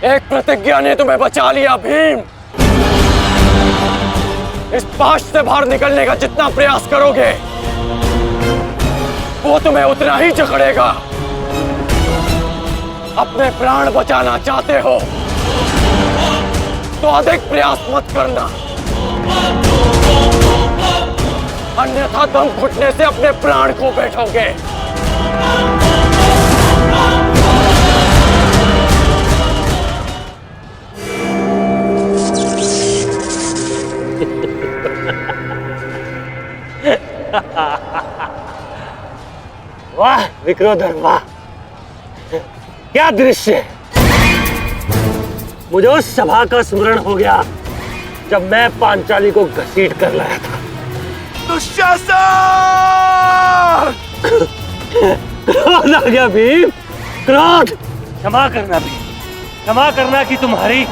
एक प्रतिज्ञा ने तुम्हें बचा लिया भीम। इस पाश से बाहर निकलने का जितना प्रयास करोगे वो तुम्हें उतना ही जकड़ेगा। अपने प्राण बचाना चाहते हो तो अधिक प्रयास मत करना, अन्यथा दम घुटने से अपने प्राण खो बैठोगे। वाह विक्रोधर वाह, क्या दृश्य है। मुझे उस सभा का स्मरण हो गया जब मैं पांचाली को घसीट कर लाया था। दुशासन! क्रोध आ गया भीम, क्रोध। क्षमा करना भीम, क्षमा करना कि तुम्हारी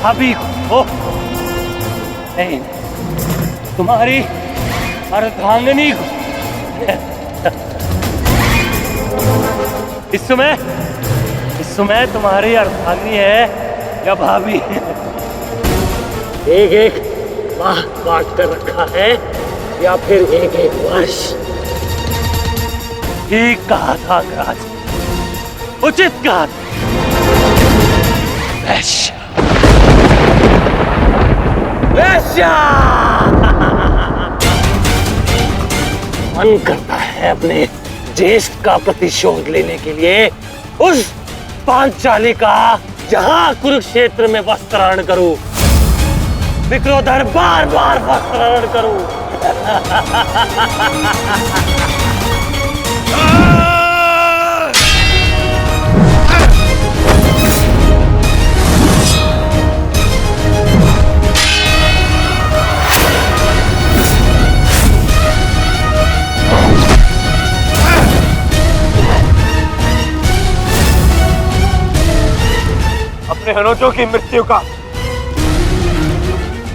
भाभी को नहीं, तुम्हारी अर्धांगिनी को। इस समय तुम्हारी अर्धांगिनी है या भाभी? एक एक माह बांट कर रखा है या फिर एक एक वर्ष? ठीक कहा था राज, उचित कहा था। वैश्य वैश्य मन करता है अपने ज्येष्ठ का प्रतिशोध लेने के लिए उस पांचाली का जहां कुरुक्षेत्र में वस्त्राहरण करूं, विक्रोधर बार बार वस्त्राहरण करूं। अपने अनुजों की मृत्यु का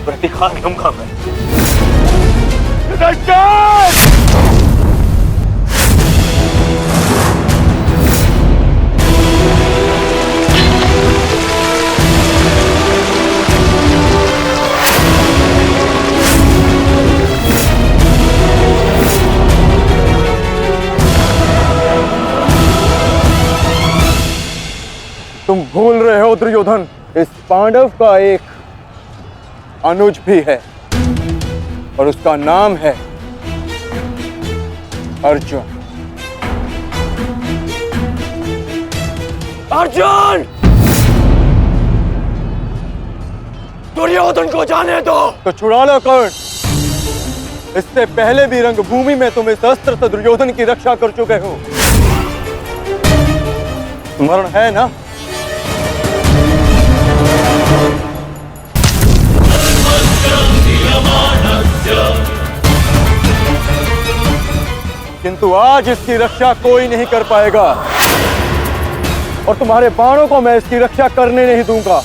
प्रतिकार लूंगा मैं। तुम भूल रहे हो दुर्योधन, इस पांडव का एक अनुज भी है और उसका नाम है अर्जुन। अर्जुन! दुर्योधन को जाने दो। तो छुड़ा लो कर्ण। इससे पहले भी रंगभूमि में तुम इस अस्त्र से दुर्योधन की रक्षा कर चुके हो। स्मरण है ना? किंतु आज इसकी रक्षा कोई नहीं कर पाएगा और तुम्हारे बाणों को मैं इसकी रक्षा करने नहीं दूंगा।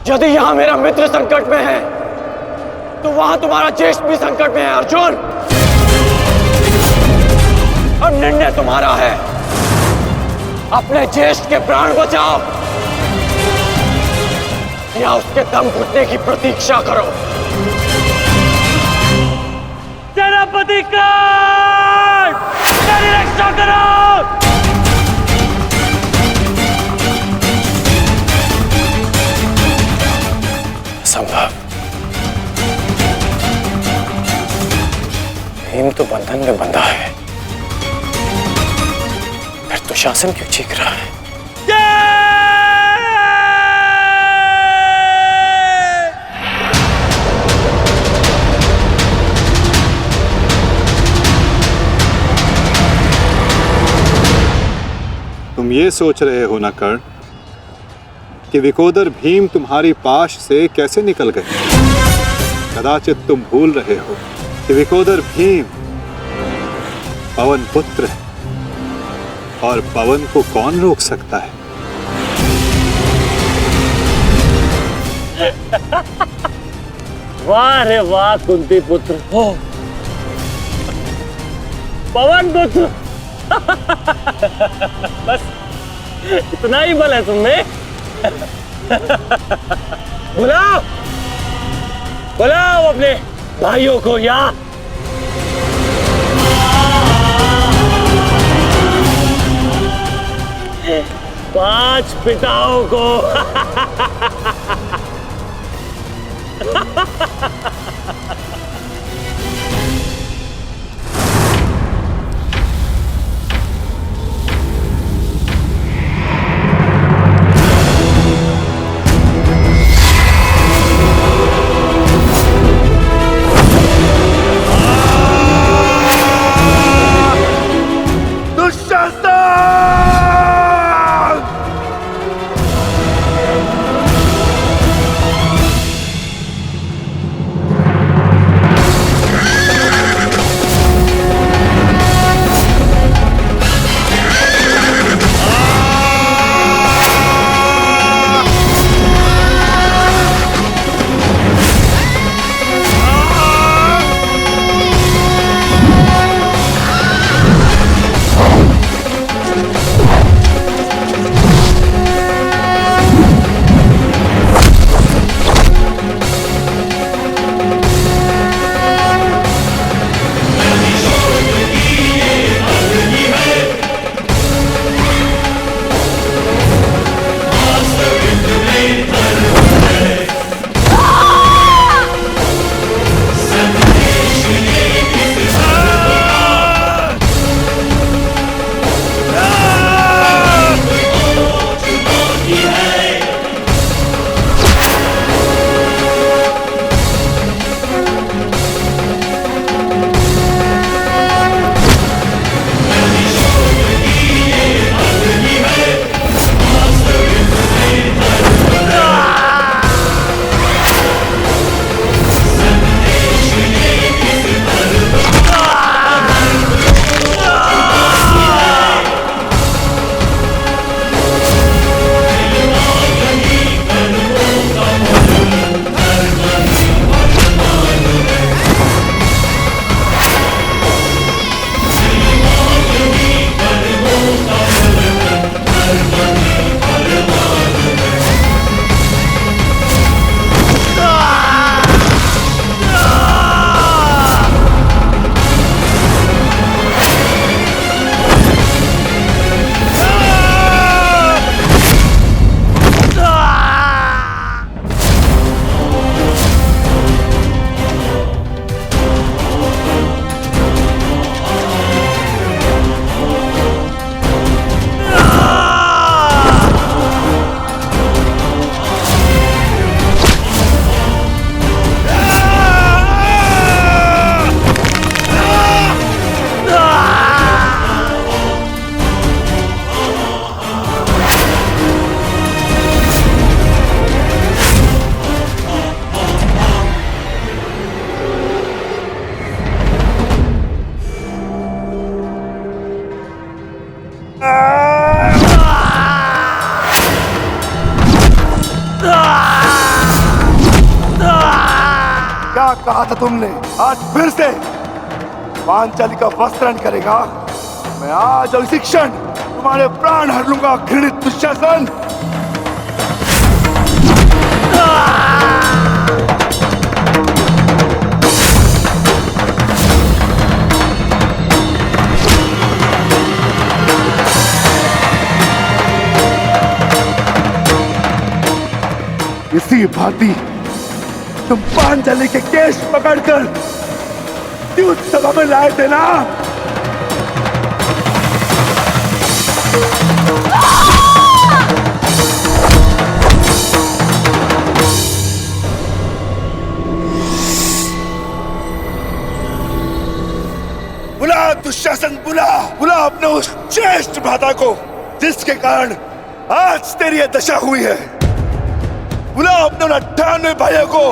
यदि यहां मेरा मित्र संकट में है तो वहां तुम्हारा ज्येष्ठ भी संकट में है अर्जुन। अब निर्णय तुम्हारा है, अपने ज्येष्ठ के प्राण बचाओ या उसके दम घुटने की प्रतीक्षा करो। सेनापति कर्ण, मेरी रक्षा करो। भीम तो बंधन में बंधा है, फिर दुशासन क्यों चीख रहा है? तुम ये सोच रहे हो ना कर्ण कि विकोदर भीम तुम्हारी पाश से कैसे निकल गए? कदाचित तुम भूल रहे हो कि विकोदर भीम पवन पुत्र है, और पवन को कौन रोक सकता है? वाह रे वाह कुंती पुत्र हो, पवन पुत्र। बस इतना ही बल है तुम्हें? बुलाओ बुलाओ अपने भाइयों को यहाँ। पांच पिताओं को। क्या कहा था तुमने? आज फिर से पांचाली का वस्त्रण करेगा? मैं आज और इसी क्षण तुम्हारे प्राण हर लूंगा, घृणित दुशासन। इसी भांति तुम पांचाली के केश पकड़कर द्यूत सभा में लाए थे ना। बुला दुशासन, बुला बुला अपने उस ज्येष्ठ भ्राता को जिसके कारण आज तेरी यह दशा हुई है। बुला अपने 98 भाइयों को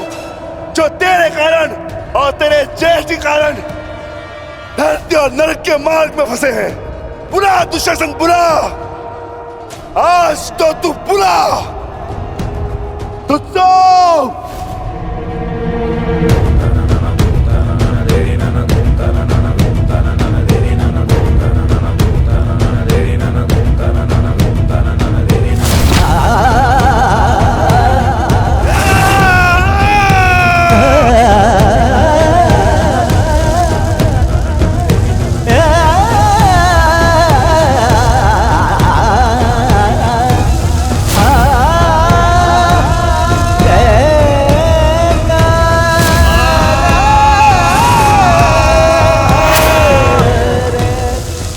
जो तेरे कारण और तेरे ज्येष्ठ के कारण धरती और नरक के मार्ग में फंसे हैं। बुला दुशासन, बुला, आज तो तू बुला तुझको।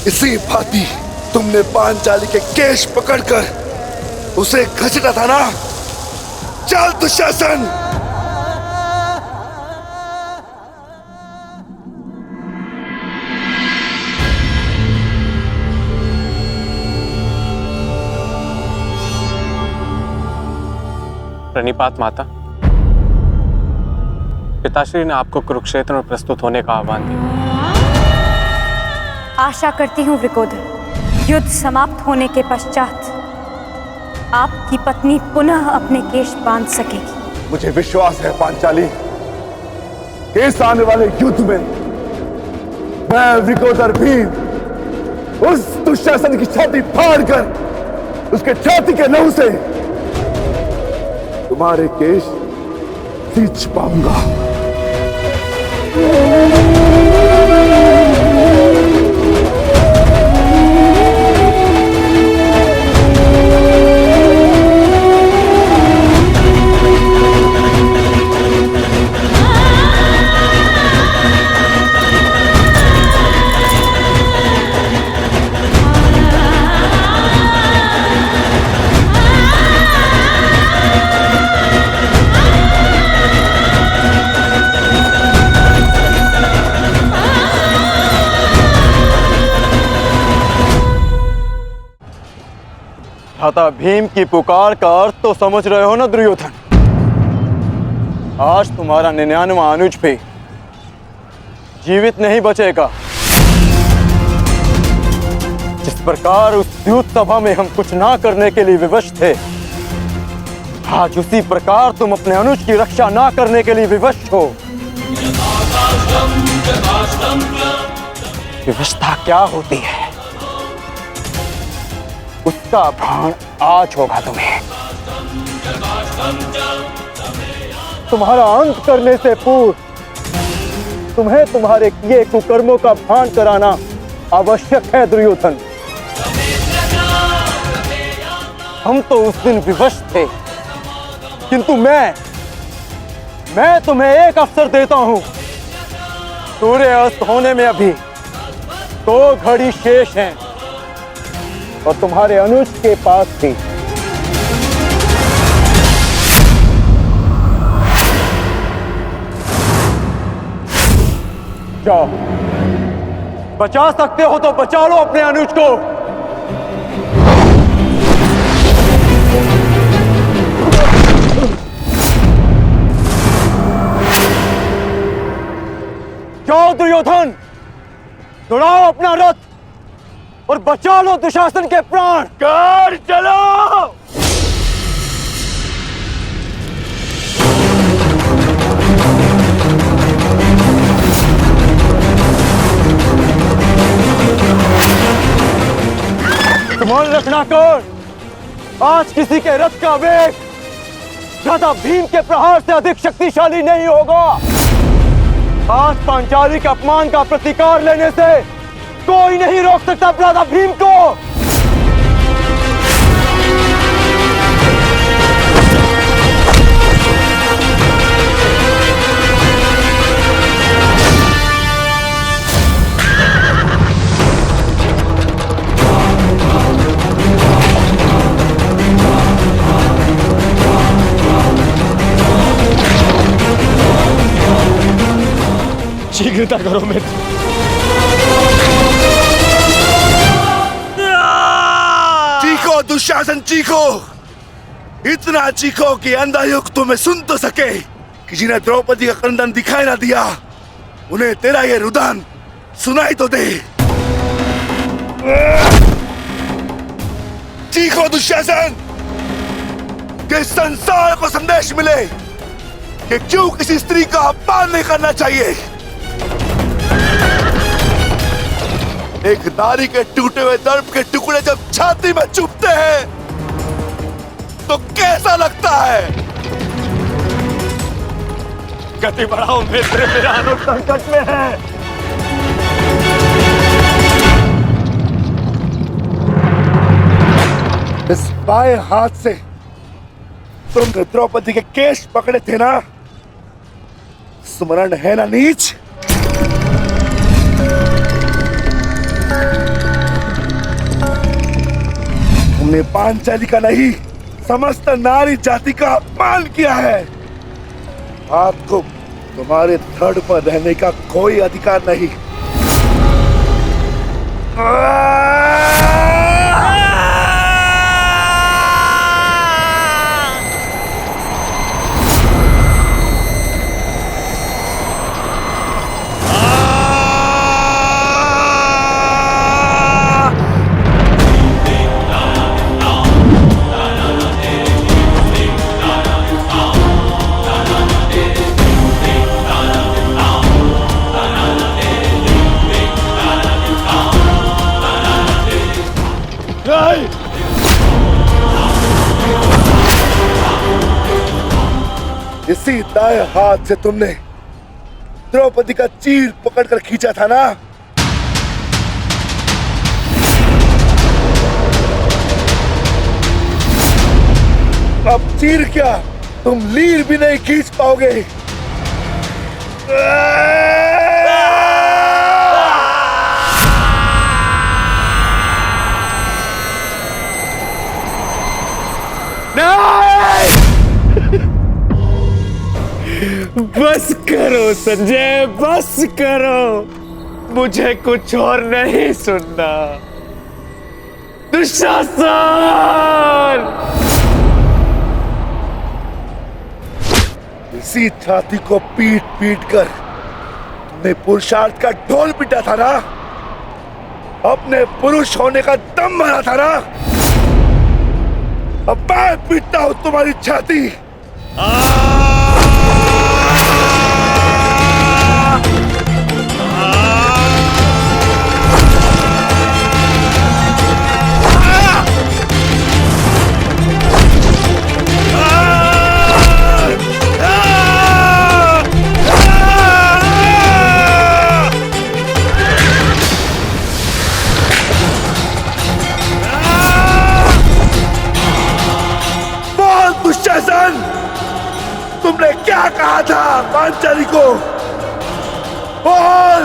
इसी भांति तुमने पांचाली के केश पकड़कर उसे घसीटा था ना। चल दुशासन। प्रणिपात माता, पिताश्री ने आपको कुरुक्षेत्र में प्रस्तुत होने का आह्वान दिया। आशा करती हूँ वृकोदर, युद्ध समाप्त होने के पश्चात आपकी पत्नी पुनः अपने केश बांध सकेगी। मुझे विश्वास है पांचाली, इस आने वाले युद्ध में मैं वृकोदर भीम उस दुशासन की छाती फाड़कर उसके छाती के लहू से तुम्हारे केश सींच पाऊंगा। भ्राता भीम की पुकार का अर्थ तो समझ रहे हो ना दुर्योधन। आज तुम्हारा 99वां अनुज भी जीवित नहीं बचेगा। जिस प्रकार उस द्यूत सभा में हम कुछ ना करने के लिए विवश थे, आज उसी प्रकार तुम अपने अनुज की रक्षा ना करने के लिए विवश हो। विवशता क्या होती है उसका भान आज होगा तुम्हें। तुम्हारा अंत करने से पूर्व तुम्हें तुम्हारे किए कुकर्मों का भान कराना आवश्यक है दुर्योधन। हम तो उस दिन विवश थे, किंतु मैं तुम्हें एक अवसर देता हूं। सूर्य अस्त होने में अभी 2 घड़ी शेष हैं और तुम्हारे अनुज के पास थी। जाओ, बचा सकते हो तो बचा लो अपने अनुज को। जाओ दुर्योधन, दौड़ाओ अपना रथ और बचा लो दुशासन के प्राण। कर चलो। ध्यान रखना कर, आज किसी के रथ का वेग भ्राता भीम के प्रहार से अधिक शक्तिशाली नहीं होगा। आज पांचाली के अपमान का प्रतिकार लेने से कोई नहीं रोक सकता भ्राता भीम को। शीघ्रता करो मित्र। चीखो दुशासन चीखो, इतना चीखो कि अंधा युग तुम्हें सुन तो सके, कि जिन्हें द्रौपदी का क्रंदन दिखाई ना दिया उन्हें तेरा ये रुदन सुनाई तो दे। चीखो दुशासन कि संसार को संदेश मिले कि क्यों किसी स्त्री का अपमान नहीं करना चाहिए। एक नारी के टूटे हुए दर्प के टुकड़े जब छाती में चुभते हैं तो कैसा लगता है। गति बढ़ाओ मित्र, मेरा अनुज संकट में है। इस बाएं हाथ से तुम द्रौपदी के केश पकड़े थे ना, स्मरण है ना नीच। तुमने पांचाली का नहीं समस्त नारी जाति का अपमान किया है। आपको तुम्हारे धड़ पर रहने का कोई अधिकार नहीं। इसी दाएं हाथ से तुमने द्रौपदी का चीर पकड़कर खींचा था ना। अब चीर क्या, तुम लीर भी नहीं खींच पाओगे। बस करो संजय, बस करो, मुझे कुछ और नहीं सुनना। दुशासन! इसी छाती को पीट पीट कर तुमने पुरुषार्थ का ढोल पीटा था ना, अपने पुरुष होने का दम भरा था ना। अब मैं पीटता हूं तुम्हारी छाती। तुमने क्या कहा था पांचाली को? बोल,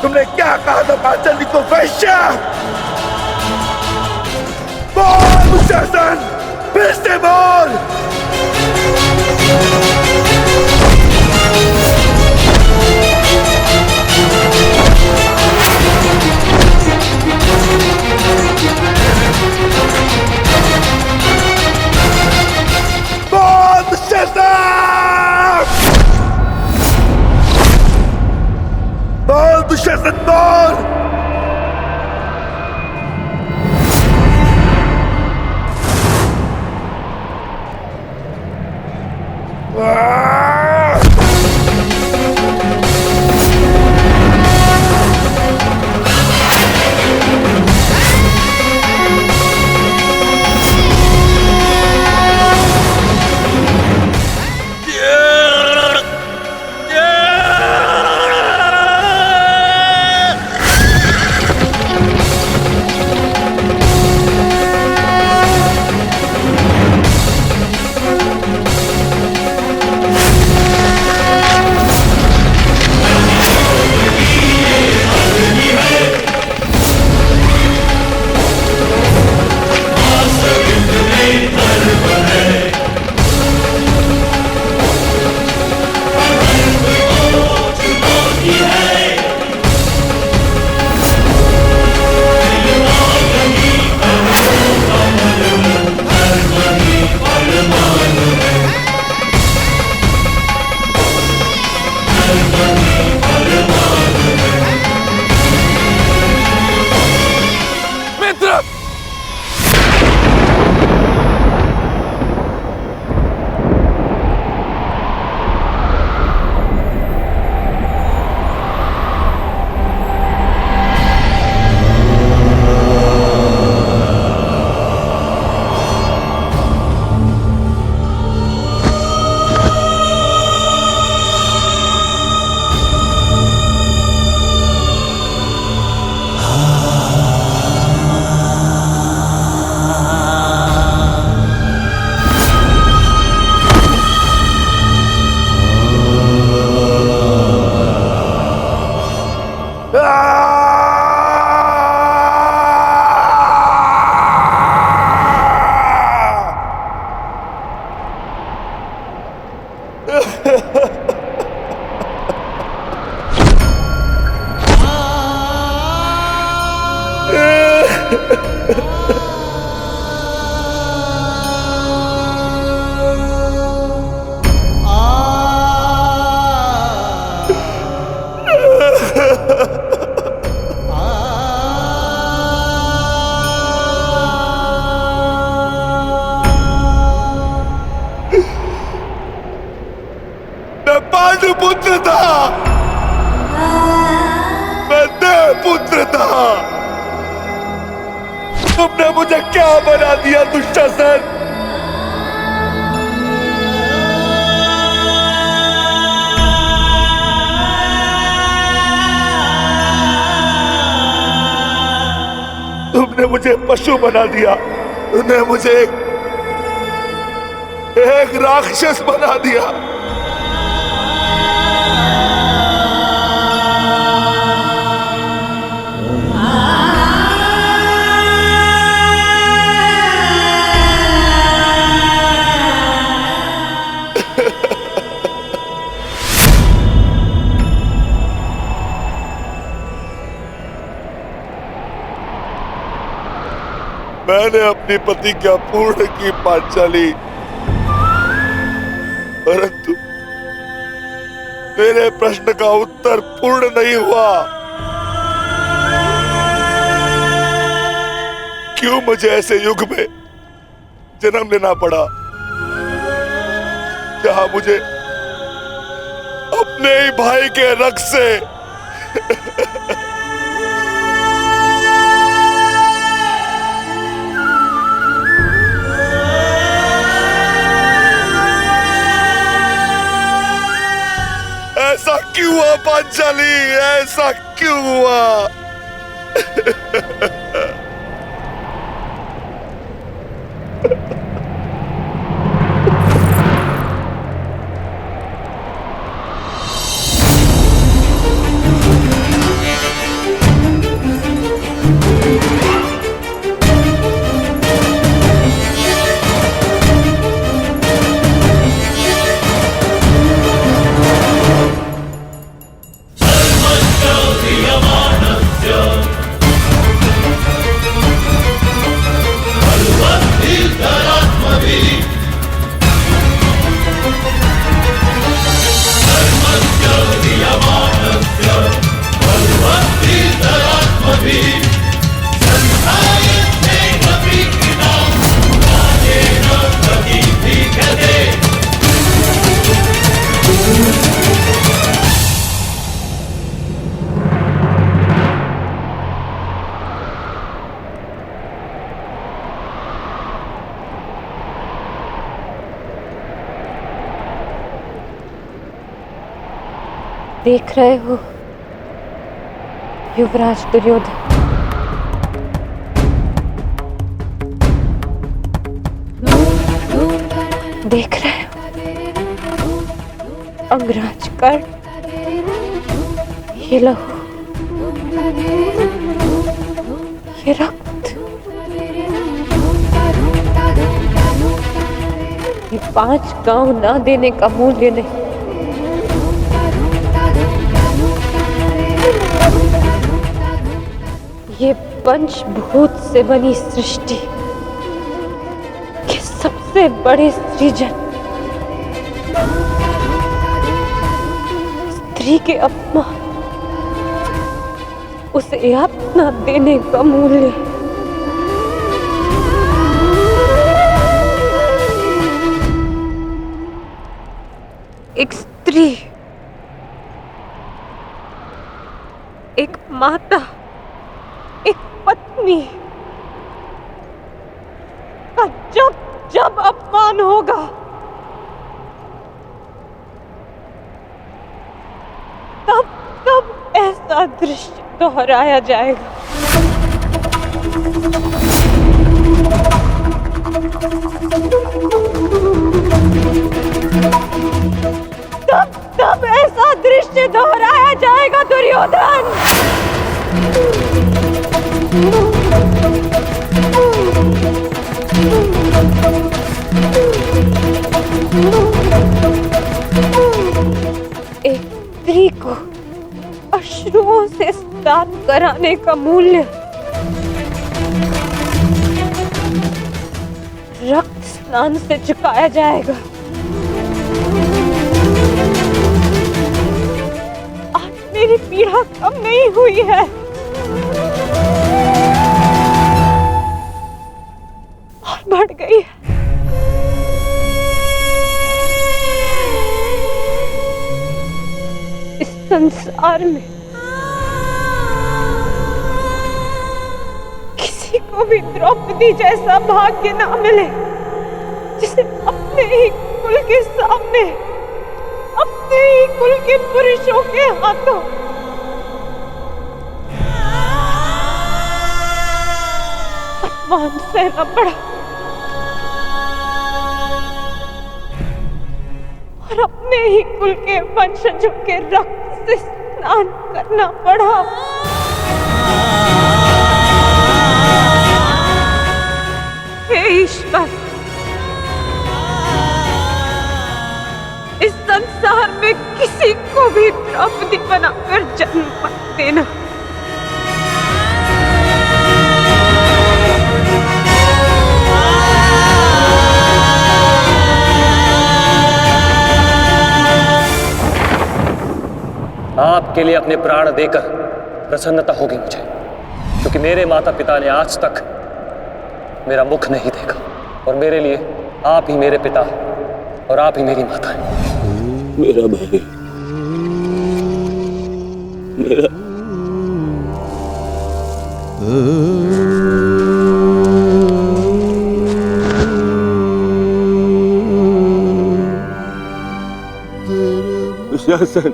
तुमने क्या कहा था पांचाली को? वैश्या! बोल दुशासन, फिर से बोल। बोल दुशासन, बोल। मैं पांडुपुत्र था, मैं देवपुत्र था। तुमने मुझे क्या बना दिया दुशासन? तुमने मुझे पशु बना दिया, तुमने मुझे एक राक्षस बना दिया। मैंने अपनी प्रतिज्ञा पूर्ण की पांचाली, परंतु मेरे प्रश्न का उत्तर पूर्ण नहीं हुआ। क्यों मुझे ऐसे युग में जन्म लेना पड़ा जहां मुझे अपने ही भाई के रक्त से ऐसा क्यों हुआ पांचाली? ऐसा क्यों हुआ? देख रहे हो युवराज दुर्योधन, देख रहे हो अंगराज कर्ण, ये लहू, ये रक्त, ये 5 गांव ना देने का मूल्य नहीं। ये पंचभूत से बनी सृष्टि के सबसे बड़े सृजन, स्त्री के अपमान, उसे यातना देने का मूल्य। एक स्त्री, एक माता, एक पत्नी का जब जब अपमान होगा, तब तब ऐसा दृश्य दोहराया जाएगा। तब तब ऐसा दृश्य दोहराया जाएगा दुर्योधन। स्नान कराने का मूल्य रक्त स्नान से चुकाया जाएगा। आज मेरी पीड़ा कम नहीं हुई है और बढ़ गई है। इस संसार में किसी को भी द्रौपदी जैसा भाग्य ना मिले जिसे अपने ही कुल के सामने, अपने ही कुल के पुरुषों के हाथों अपमान सहना पड़ा और अपने ही कुल के वंशजों के रक्त से स्नान करना पड़ा। हे ईश्वर, इस संसार में किसी को भी द्रौपदी बनाकर जन्म मत देना। आपके लिए अपने प्राण देकर प्रसन्नता होगी मुझे, क्योंकि मेरे माता पिता ने आज तक मेरा मुख नहीं देखा और मेरे लिए आप ही मेरे पिता और आप ही मेरी माता हैं। मेरा भाई, मेरा दुशासन,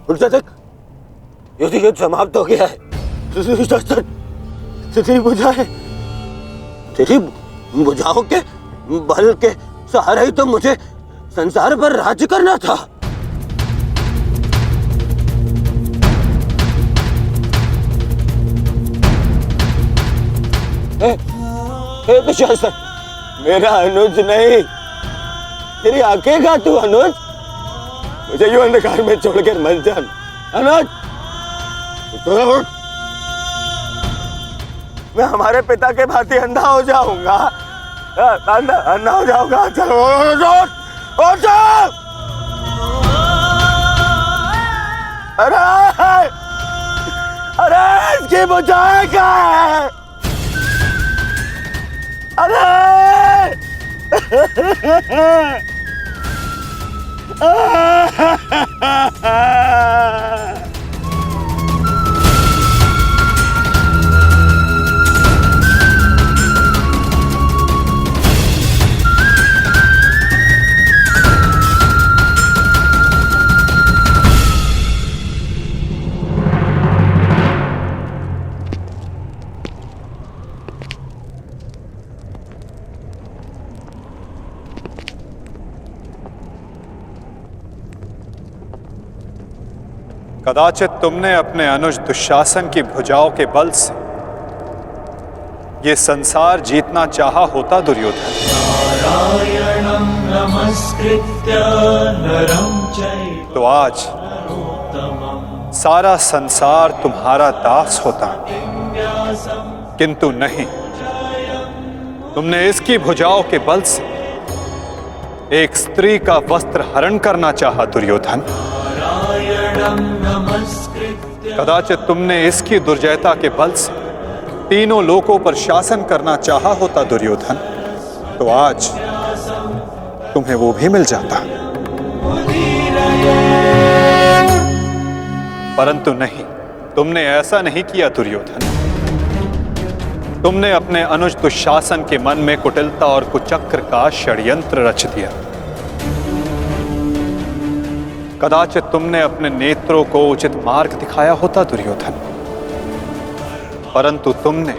उठ जा देख, युद्ध समाप्त हो गया है। तेरी बुझाएं, तेरी बुझाओं के बल के सहारे ही तो मुझे संसार पर राज्य करना था। दुशासन, मेरा अनुज नहीं, तेरी आंखें का तू अनुज, मुझे यूं अंधकार में छोड़कर मत जा अनुज। मैं हमारे पिता के भांति अंधा हो जाऊंगा, अंधा हो जाऊंगा। चलो अरे अरे इसकी बुझाएं क्या है? अरे कदाचित तुमने अपने अनुज दुशासन की भुजाओं के बल से ये संसार जीतना चाहा होता दुर्योधन। तो आज सारा संसार तुम्हारा दास होता, किंतु नहीं, तुमने इसकी भुजाओं के बल से एक स्त्री का वस्त्र हरण करना चाहा दुर्योधन। कदाचित तुमने इसकी दुर्जयता के बल से तीनों लोकों पर शासन करना चाहा होता दुर्योधन, तो आज तुम्हें वो भी मिल जाता। परंतु नहीं, तुमने ऐसा नहीं किया दुर्योधन। तुमने अपने अनुज दुशासन के मन में कुटिलता और कुचक्र का षड्यंत्र रच दिया। कदाचित तुमने अपने नेत्रों को उचित मार्ग दिखाया होता दुर्योधन, परंतु तुमने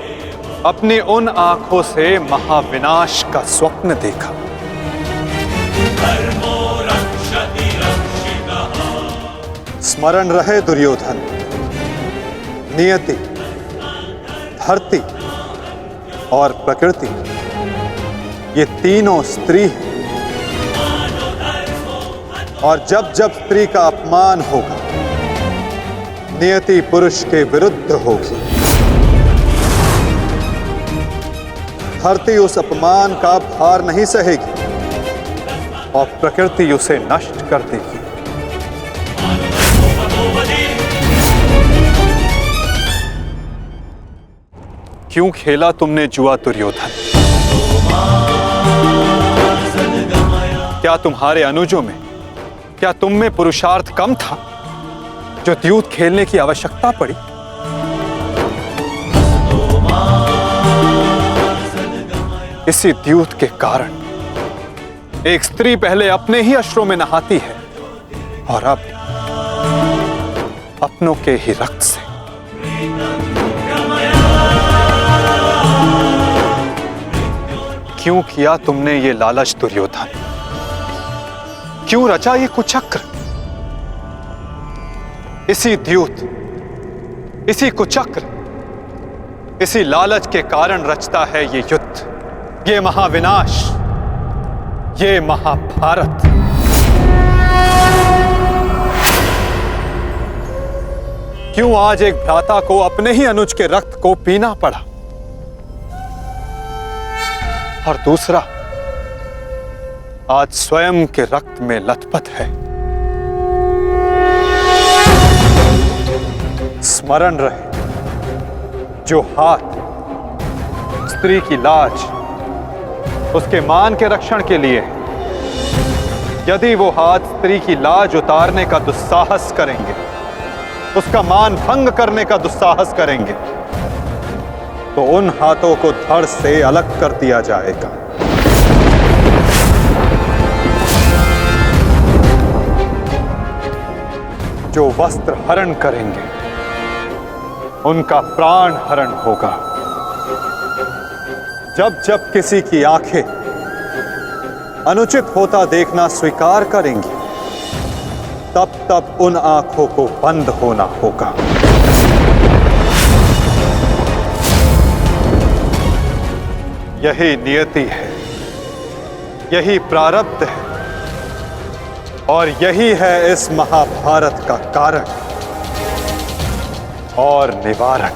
अपनी उन आंखों से महाविनाश का स्वप्न देखा। स्मरण रहे दुर्योधन, नियति, धरती और प्रकृति ये तीनों स्त्री हैं। और जब जब स्त्री का अपमान होगा, नियति पुरुष के विरुद्ध होगी। धरती उस अपमान का भार नहीं सहेगी और प्रकृति उसे नष्ट कर देगी। क्यों खेला तुमने जुआ दुर्योधन? क्या तुम्हारे अनुजों में, क्या तुम में पुरुषार्थ कम था जो द्यूत खेलने की आवश्यकता पड़ी? इसी द्यूत के कारण एक स्त्री पहले अपने ही अश्रों में नहाती है और अब अपनों के ही रक्त से। क्यों किया तुमने ये लालच दुर्योधन? क्यों रचा ये कुचक्र? इसी द्यूत, इसी कुचक्र, इसी लालच के कारण रचता है ये युद्ध, ये महाविनाश, ये महाभारत। क्यों आज एक भ्राता को अपने ही अनुज के रक्त को पीना पड़ा और दूसरा आज स्वयं के रक्त में लथपथ है? स्मरण रहे, जो हाथ स्त्री की लाज, उसके मान के रक्षण के लिए, यदि वो हाथ स्त्री की लाज उतारने का दुस्साहस करेंगे, उसका मान भंग करने का दुस्साहस करेंगे, तो उन हाथों को धड़ से अलग कर दिया जाएगा। जो वस्त्र हरण करेंगे, उनका प्राण हरण होगा। जब जब किसी की आंखें अनुचित होता देखना स्वीकार करेंगी, तब तब उन आंखों को बंद होना होगा। यही नियति है, यही प्रारब्ध है और यही है इस महाभारत का कारण और निवारण।